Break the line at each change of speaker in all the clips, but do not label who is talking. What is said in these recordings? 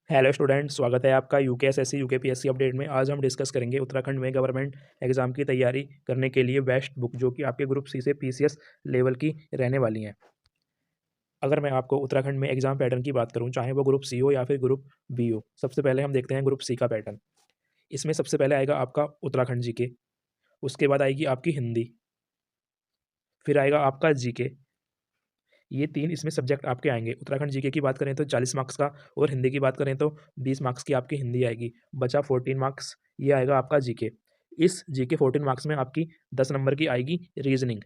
Hello student, स्वागत है आपका यूकेएसएससी यूकेपीएससी अपडेट में। आज हम डिस्कस करेंगे उत्तराखंड में गवर्नमेंट एग्जाम की तैयारी करने के लिए बेस्ट बुक, जो कि आपके ग्रुप सी से पीसीएस लेवल की रहने वाली हैं। अगर मैं आपको उत्तराखंड में एग्जाम पैटर्न की बात करूं, चाहे वो ग्रुप सी हो या फिर ग्रुप बी हो, सबसे पहले हम देखते हैं ग्रुप सी का पैटर्न। इसमें सबसे पहले आएगा आपका उत्तराखंड जीके, उसके बाद आएगी आपकी हिंदी, फिर आएगा आपका जीके। ये तीन इसमें सब्जेक्ट आपके आएंगे। उत्तराखंड जीके की बात करें तो 40 मार्क्स का, और हिंदी की बात करें तो 20 मार्क्स की आपकी हिंदी आएगी। बचा 14 मार्क्स, ये आएगा आपका जीके। इस जीके 14 मार्क्स में आपकी 10 नंबर की आएगी रीजनिंग।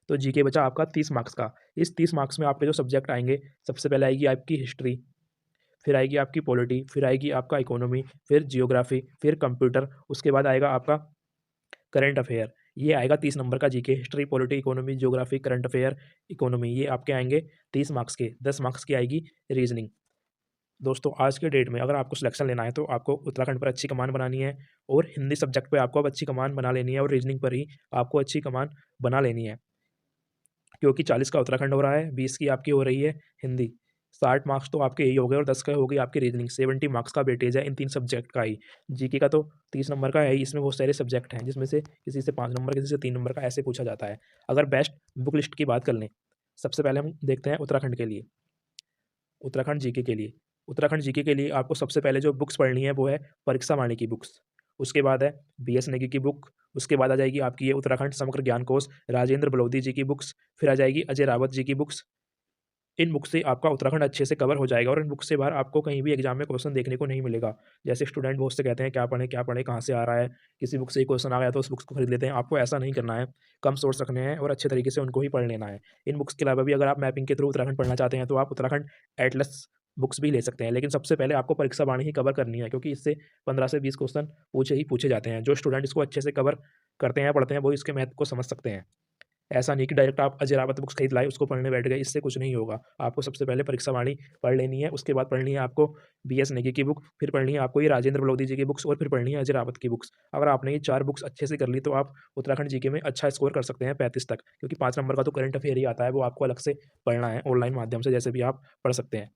तो जीके बचा आपका 30 मार्क्स का। इस 30 मार्क्स में आपके जो सब्जेक्ट आएंगे, सबसे पहले आएगी आपकी हिस्ट्री, फिर आएगी आपकी पॉलिटी, फिर आएगी आपका इकोनॉमी, फिर जियोग्राफी, फिर कंप्यूटर, उसके बाद आएगा आपका करंट अफेयर। ये आएगा 30 नंबर का GK. History, polity, economy, geography, current affair, economy, ये आपके आएंगे 30 मार्क्स के। 10 मार्क्स की आएगी रीजनिंग। दोस्तों, आज के डेट में अगर आपको सिलेक्शन लेना है तो आपको उत्तराखंड पर अच्छी कमान बनानी है, और हिंदी सब्जेक्ट पे आपको अब अच्छी कमान बना लेनी है, और रीजनिंग पर ही आपको अच्छी कमान बना लेनी है, क्योंकि 40 का उत्तराखंड हो रहा है, 20 की आपकी हो रही है हिंदी। 60 मार्क्स तो आपके यही हो गए, और 10 का हो गई आपकी रीजनिंग। 70 मार्क्स का वेटेज है इन तीन सब्जेक्ट का ही। जीके का तो 30 नंबर का है ही, इसमें बहुत सारे सब्जेक्ट हैं, जिसमें से किसी से 5 नंबर, किसी से 3 नंबर का ऐसे पूछा जाता है। अगर बेस्ट बुक लिस्ट की बात कर लें, सबसे पहले हम देखते हैं उत्तराखंड के लिए, उत्तराखंड जीके के लिए। उत्तराखंड जीके के लिए आपको सबसे पहले जो बुक्स पढ़नी है वो है परीक्षा वाणी की बुक्स, उसके बाद है बीएस नेगी की बुक, उसके बाद आ जाएगी आपकी ये उत्तराखंड समग्र ज्ञान कोश राजेंद्र बलौदी जी की बुक्स, फिर आ जाएगी अजय रावत जी की बुक्स। इन बुक से आपका उत्तराखंड अच्छे से कवर हो जाएगा, और इन बुक से बाहर आपको कहीं भी एग्जाम में क्वेश्चन देखने को नहीं मिलेगा। जैसे स्टूडेंट बहुत से कहते हैं क्या पढ़ें कहाँ से आ रहा है, किसी बुक से ही क्वेश्चन आ गया तो उस बुक्स को खरीद लेते हैं। आपको ऐसा नहीं करना है, कम सोर्स रखने हैं और अच्छे तरीके से उनको ही पढ़ लेना है। इन बुक्स के अलावा भी अगर आप मैपिंग के थ्रू उत्तराखंड पढ़ना चाहते हैं तो आप उत्तराखंड एटलस बुक्स भी ले सकते हैं, लेकिन सबसे पहले आपको परीक्षा बाणी ही कवर करनी है, क्योंकि इससे 15 से 20 क्वेश्चन पूछे जाते हैं। जो स्टूडेंट इसको अच्छे से कवर करते हैं, पढ़ते हैं, वो इसके महत्व को समझ सकते हैं। ऐसा नहीं कि डायरेक्ट आप अजय रावत बुक्स खरीद लाए, उसको पढ़ने बैठ गए, इससे कुछ नहीं होगा। आपको सबसे पहले परीक्षा वाणी पढ़ लेनी है, उसके बाद पढ़नी है आपको बीएस नेगी की बुक, फिर पढ़नी है आपको ये राजेंद्र बलौदी जी की बुक्स, और फिर पढ़नी है अजय रावत की बुक्स। अगर आपने ये 4 बुक्स अच्छे से कर ली तो आप उत्तराखंड जीके में अच्छा स्कोर कर सकते हैं 35 तक, क्योंकि 5 नंबर का तो करंट अफेयर ही आता है, वो आपको अलग से पढ़ना है ऑनलाइन माध्यम से, जैसे भी आप पढ़ सकते हैं।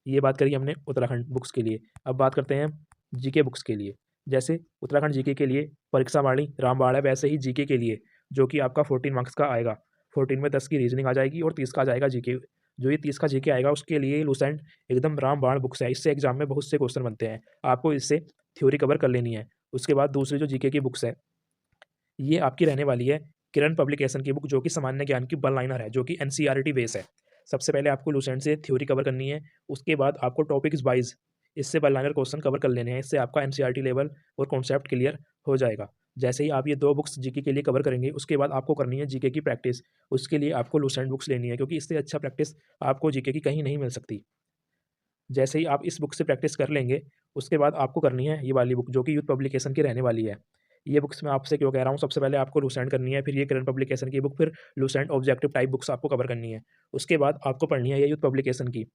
ये बात करी हमने उत्तराखंड बुक्स के लिए। अब बात करते हैं जीके बुक्स के लिए। जैसे उत्तराखंड जीके के लिए परीक्षा वाणी रामबाण है, वैसे ही जीके के लिए जो कि आपका 14 मार्क्स का आएगा, 14 में 10 की रीजनिंग आ जाएगी और 30 का आ जाएगा जीके। जो ये 30 का जीके आएगा उसके लिए लुसेंट एकदम रामबाण बुक्स है, इससे एग्जाम में बहुत से क्वेश्चन बनते हैं। आपको इससे थ्योरी कवर कर लेनी है। उसके बाद दूसरी जो जीके की बुक्स है, ये आपकी रहने वाली है किरण पब्लिकेशन की बुक, जो कि सामान्य ज्ञान की वन लाइनर है, जो कि एनसीईआरटी बेस है। सबसे पहले आपको लुसेंट से थ्योरी कवर करनी है, उसके बाद आपको टॉपिक्स वाइज इससे वन लाइनर क्वेश्चन कवर कर लेने हैं। इससे आपका एनसीईआरटी लेवल और कॉन्सेप्ट क्लियर हो जाएगा। जैसे ही आप ये 2 बुक्स जीके के लिए कवर करेंगे, उसके बाद आपको करनी है जीके की प्रैक्टिस। उसके लिए आपको लुसेंट बुक्स लेनी है, क्योंकि इससे अच्छा प्रैक्टिस आपको जीके की कहीं नहीं मिल सकती। जैसे ही आप इस बुक से प्रैक्टिस कर लेंगे, उसके बाद आपको करनी है ये वाली बुक, जो कि यूथ पब्लिकेशन की रहने वाली है। ये बुक्स मैं आपसे क्यों कह रहा हूँ, सबसे पहले आपको लुसेंट करनी है, फिर ये करंट पब्लिकेशन की बुक, फिर लुसेंट ऑब्जेक्टिव टाइप बुक्स आपको कवर करनी है। उसके बाद आपको पढ़नी है ये यूथ पब्लिकेशन की।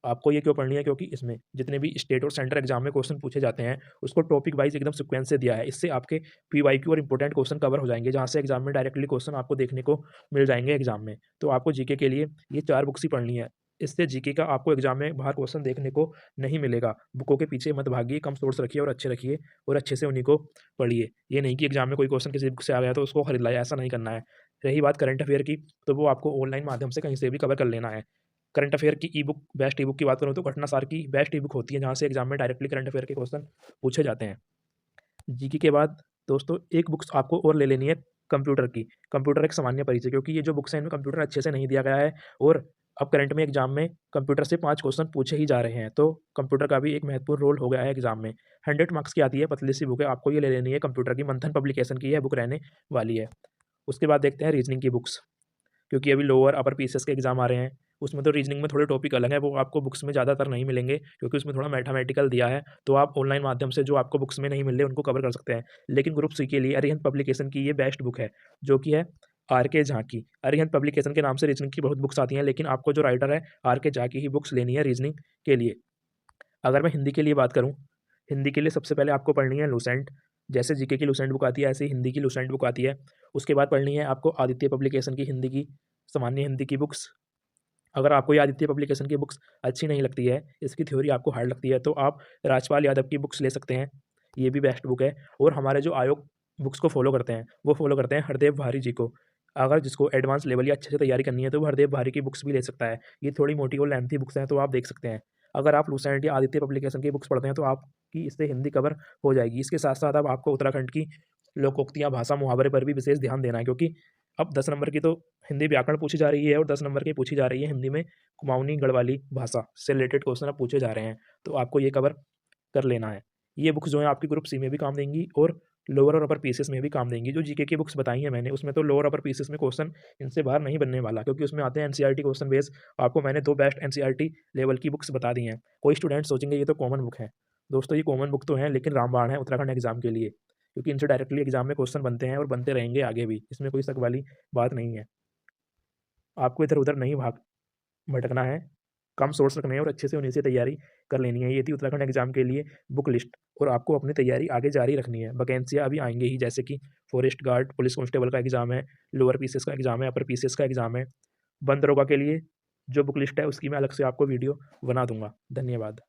आपको ये क्यों पढ़नी है, क्योंकि इसमें जितने भी स्टेट और सेंटर एग्जाम में क्वेश्चन पूछे जाते हैं, उसको टॉपिक वाइज एकदम सीक्वेंस से दिया है। इससे आपके पीवाईक्यू और इंपॉर्टेंट क्वेश्चन कवर हो जाएंगे, जहाँ से एग्जाम में डायरेक्टली क्वेश्चन आपको देखने को मिल जाएंगे एग्जाम में। तो आपको जीके के लिए ये 4 बुक्स ही पढ़नी है। इससे जीके का आपको एग्जाम में बाहर क्वेश्चन देखने को नहीं मिलेगा। बुकों के पीछे मत भागिए, कम सोर्स रखिए और अच्छे से उन्हीं को पढ़िए। ये नहीं कि एग्जाम में कोई क्वेश्चन किसी बुक से आ गया तो उसको खरीद लाया, ऐसा नहीं करना है। रही बात करंट अफेयर की, तो वो आपको ऑनलाइन माध्यम से कहीं से भी कवर कर लेना है। करंट अफेयर की ई बुक, बेस्ट ई बुक की बात करूँ तो घटनासार की बेस्ट ई बुक होती है, जहाँ से एग्जाम में डायरेक्टली करंट अफेयर के क्वेश्चन पूछे जाते हैं। जीके के बाद दोस्तों एक बुक्स आपको और ले लेनी है कंप्यूटर की। कंप्यूटर एक सामान्य परिचय, क्योंकि ये जो बुक्स हैं इनमें कंप्यूटर अच्छे से नहीं दिया गया है, और अब करंट में एग्जाम में कंप्यूटर से 5 क्वेश्चन पूछे ही जा रहे हैं, तो कंप्यूटर का भी एक महत्वपूर्ण रोल हो गया है एग्जाम में। 100 मार्क्स की आती है, पतली सी बुक है, आपको ये ले लेनी है कंप्यूटर की, मंथन पब्लिकेशन की यह बुक रहने वाली है। उसके बाद देखते हैं रीजनिंग की बुक्स, क्योंकि अभी लोअर अपर पीसीएस के एग्जाम आ रहे हैं। उसमें तो रीजनिंग में थोड़े टॉपिक अलग हैं, वो आपको बुक्स में ज़्यादातर नहीं मिलेंगे, क्योंकि उसमें थोड़ा मैथमेटिकल दिया है। तो आप ऑनलाइन माध्यम से जो आपको बुक्स में नहीं मिल रहे उनको कवर कर सकते हैं। लेकिन ग्रुप सी के लिए अरिहंत पब्लिकेशन की ये बेस्ट बुक है, जो कि है आर के झा की। अरिहंत पब्लिकेशन के नाम से रीजनिंग की बहुत बुक्स आती हैं, लेकिन आपको जो राइटर है आर के झा की ही बुक्स लेनी है रीजनिंग के लिए। अगर मैं हिंदी के लिए बात करूँ, हिंदी के लिए सबसे पहले आपको पढ़नी है लुसेंट। जैसे जीके की लुसेंट बुक आती है, ऐसे ही हिंदी की लुसेंट बुक आती है। उसके बाद पढ़नी है आपको आदित्य पब्लिकेशन की हिंदी की सामान्य हिंदी की बुक्स। अगर आपको ये आदित्य पब्लिकेशन की बुक्स अच्छी नहीं लगती है, इसकी थ्योरी आपको हार्ड लगती है, तो आप राजपाल यादव की बुक्स ले सकते हैं। ये भी बेस्ट बुक है। और हमारे जो आयोग बुक्स को फॉलो करते हैं, वो फॉलो करते हैं हरदेव भारी जी को। अगर जिसको एडवांस लेवल या अच्छे से तैयारी करनी है, तो वो हरदेव भारी की बुक्स भी ले सकता है। ये थोड़ी मोटी और लेंथी बुक्स हैं, तो आप देख सकते हैं। अगर आप लूसेंट या आदित्य पब्लिकेशन की बुक्स पढ़ते हैं, तो आपकी इससे हिंदी कवर हो जाएगी। इसके साथ-साथ अब आपको उत्तराखंड की लोकोक्तियाँ, भाषा, मुहावरे पर भी विशेष ध्यान देना है, क्योंकि अब 10 नंबर की तो हिंदी व्याकरण पूछी जा रही है और 10 नंबर की पूछी जा रही है हिंदी में कुमाऊनी गढ़वाली भाषा से रिलेटेड क्वेश्चन अब पूछे जा रहे हैं, तो आपको ये कवर कर लेना है। ये बुक्स जो हैं आपकी ग्रुप सी में भी काम देंगी और लोअर और अपर पीसीएस में भी काम देंगी। जो जीके की बुक्स बताई हैं मैंने, उसमें तो लोअर अपर पीसीएस में क्वेश्चन इनसे बाहर नहीं बनने वाला, क्योंकि उसमें आते हैं एनसीईआरटी क्वेश्चन बेस। आपको मैंने 2 बेस्ट एनसीईआरटी लेवल की बुक्स बता दी हैं। कोई स्टूडेंट सोचेंगे ये तो कॉमन बुक है। दोस्तों, ये कॉमन बुक तो हैं, लेकिन रामबाण है उत्तराखंड एग्जाम के लिए, क्योंकि इनसे डायरेक्टली एग्जाम में क्वेश्चन बनते हैं और बनते रहेंगे आगे भी। इसमें कोई शक वाली बात नहीं है। आपको इधर-उधर नहीं भटकना है, कम सोर्स रखने हैं और अच्छे से उन्हीं से तैयारी कर लेनी है। ये थी उत्तराखंड एग्जाम के लिए बुक लिस्ट, और आपको अपनी तैयारी आगे जारी रखनी है। वैकेंसियाँ अभी आएँगी ही, जैसे कि फॉरेस्ट गार्ड, पुलिस कांस्टेबल का एग्ज़ाम है, लोअर पीसीएस का एग्ज़ाम है, अपर पीसीएस का एग्ज़ाम है। वन दरोगा के लिए जो बुक लिस्ट है, उसकी मैं अलग से आपको वीडियो बना दूँगा। धन्यवाद।